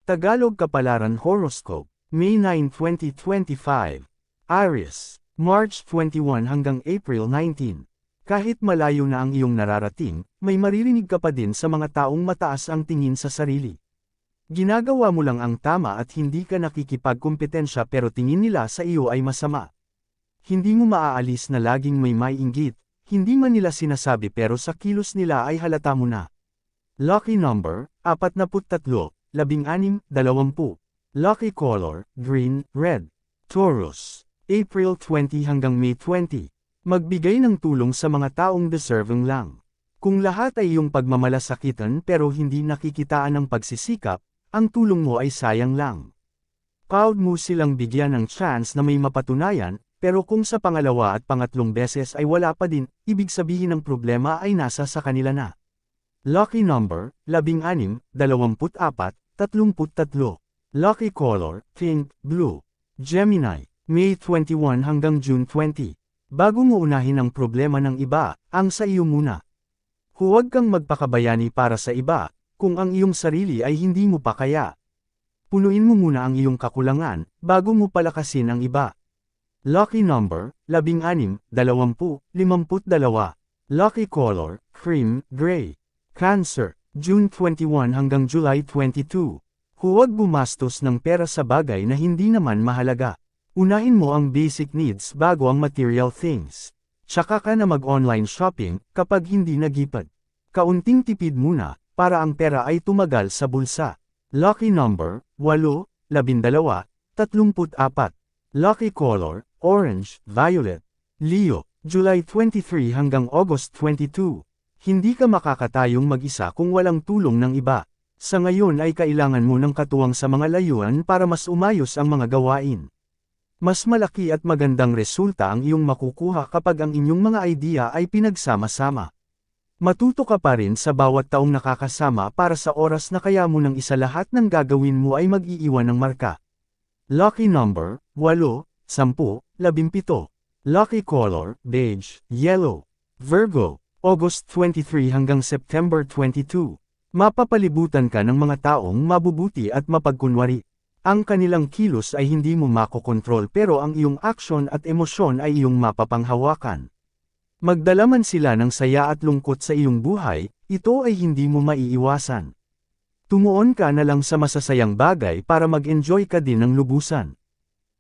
Tagalog Kapalaran Horoscope, May 9, 2025. Aries, March 21 hanggang April 19. Kahit malayo na ang iyong nararating, may maririnig ka pa din sa mga taong mataas ang tingin sa sarili. Ginagawa mo lang ang tama at hindi ka nakikipagkumpetensya pero tingin nila sa iyo ay masama. Hindi mo maaalis na laging may inggit, hindi man nila sinasabi pero sa kilos nila ay halata mo na. Lucky number, 43, 16, 20. Lucky color, green, red. Taurus, April 20 hanggang May 20. Magbigay ng tulong sa mga taong deserving lang. Kung lahat ay iyong pagmamalasakitan pero hindi nakikitaan ng pagsisikap, ang tulong mo ay sayang lang. Proud mo silang bigyan ng chance na may mapatunayan, pero kung sa pangalawa at pangatlong beses ay wala pa din, ibig sabihin ng problema ay nasa sa kanila na. Lucky number, 16, 24, 33. Lucky color, pink, blue. Gemini, May 21 hanggang June 20. Bago mo unahin ang problema ng iba, ang sa iyo muna. Huwag kang magpakabayani para sa iba, kung ang iyong sarili ay hindi mo pa kaya. Punuin mo muna ang iyong kakulangan, bago mo palakasin ang iba. Lucky number, 16, 20, 52. Lucky color, cream, gray. Cancer, June 21 hanggang July 22. Huwag gumastos ng pera sa bagay na hindi naman mahalaga. Unahin mo ang basic needs bago ang material things. Tsaka ka na mag-online shopping kapag hindi nagipad. Kaunting tipid muna, para ang pera ay tumagal sa bulsa. Lucky number, 8, 12, 34. Lucky color, orange, violet. Leo, July 23 hanggang August 22. Hindi ka makakatayong mag-isa kung walang tulong ng iba. Sa ngayon ay kailangan mo ng katuwang sa mga layuan para mas umayos ang mga gawain. Mas malaki at magandang resulta ang iyong makukuha kapag ang inyong mga idea ay pinagsama-sama. Matuto ka pa rin sa bawat taong nakakasama para sa oras na kaya mo ng isa lahat ng gagawin mo ay mag-iiwan ng marka. Lucky number, 8, 10, 17. Lucky color, beige, yellow. Virgo, August 23 hanggang September 22. Mapapalibutan ka ng mga taong mabubuti at mapagkunwari. Ang kanilang kilos ay hindi mo makokontrol pero ang iyong aksyon at emosyon ay iyong mapapanghawakan. Magdala man sila ng saya at lungkot sa iyong buhay, ito ay hindi mo maiiwasan. Tumuon ka na lang sa masasayang bagay para mag-enjoy ka din ng lubusan.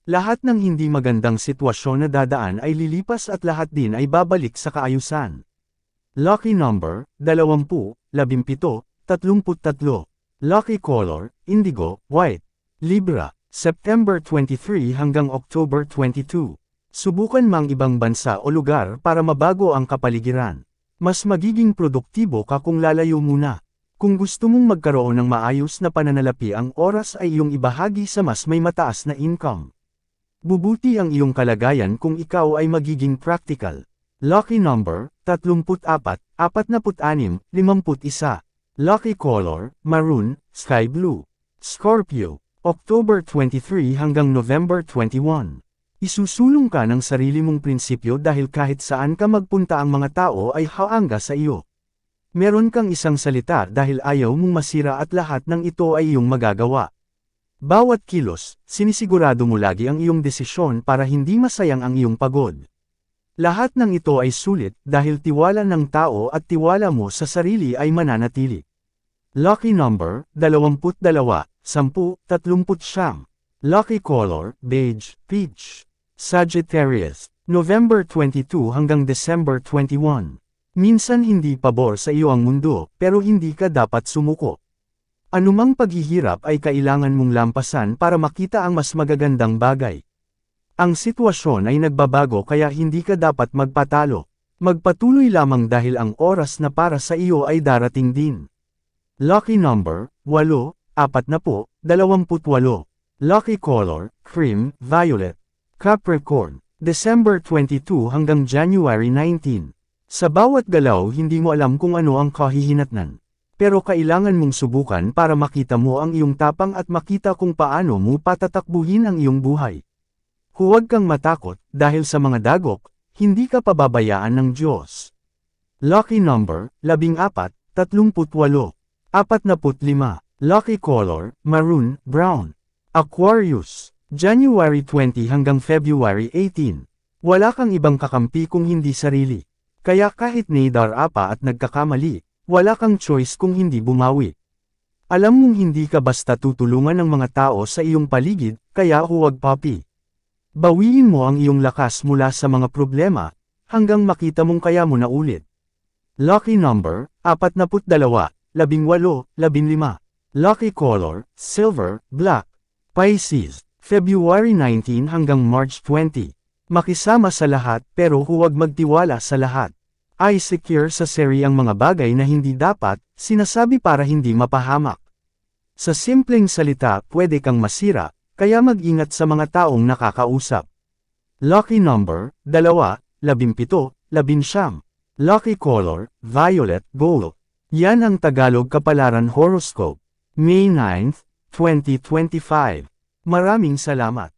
Lahat ng hindi magandang sitwasyon na dadaan ay lilipas at lahat din ay babalik sa kaayusan. Lucky number, 20, 17, 33. Lucky color, indigo, white. Libra, September 23 hanggang October 22. Subukan mang ibang bansa o lugar para mabago ang kapaligiran. Mas magiging produktibo ka kung lalayo muna. Kung gusto mong magkaroon ng maayos na pananalapi ang oras ay iyong ibahagi sa mas may mataas na income. Bubuti ang iyong kalagayan kung ikaw ay magiging practical. Lucky number, 34, 46, 51. Lucky color, maroon, sky blue. Scorpio, October 23 hanggang November 21. Isusulong ka ng sarili mong prinsipyo dahil kahit saan ka magpunta ang mga tao ay haangga sa iyo. Meron kang isang salita dahil ayaw mong masira at lahat ng ito ay iyong magagawa. Bawat kilos, sinisigurado mo lagi ang iyong desisyon para hindi masayang ang iyong pagod. Lahat ng ito ay sulit dahil tiwala ng tao at tiwala mo sa sarili ay mananatili. Lucky number, 22, 10, 30. Lucky color, beige, peach. Sagittarius, November 22 hanggang December 21. Minsan hindi pabor sa iyo ang mundo, pero hindi ka dapat sumuko. Anumang paghihirap ay kailangan mong lampasan para makita ang mas magagandang bagay. Ang sitwasyon ay nagbabago kaya hindi ka dapat magpatalo. Magpatuloy lamang dahil ang oras na para sa iyo ay darating din. Lucky number, 8, 40, 28. Lucky color, cream, violet. Capricorn, December 22 hanggang January 19. Sa bawat galaw hindi mo alam kung ano ang kahihinatnan. Pero kailangan mong subukan para makita mo ang iyong tapang at makita kung paano mo patatakbuhin ang iyong buhay. Huwag kang matakot, dahil sa mga dagok, hindi ka pababayaan ng Diyos. Lucky number, 14, 38, 45. Lucky color, maroon, brown. Aquarius, January 20 hanggang February 18. Wala kang ibang kakampi kung hindi sarili. Kaya kahit nadar pa at nagkakamali, wala kang choice kung hindi bumawi. Alam mong hindi ka basta tutulungan ng mga tao sa iyong paligid, kaya huwag papi. Bawiin mo ang iyong lakas mula sa mga problema, hanggang makita mong kaya mo na ulit. Lucky number, 42, 18, 15. Lucky color, silver, black. Pisces, February 19 hanggang March 20. Makisama sa lahat pero huwag magtiwala sa lahat. I-secure sa seri ang mga bagay na hindi dapat, sinasabi para hindi mapahamak. Sa simpleng salita pwede kang masira, kaya mag-ingat sa mga taong nakakausap. Lucky number, 2, 17, 19. Lucky color, violet, gold. Yan ang Tagalog Kapalaran Horoscope. May 9, 2025. Maraming salamat.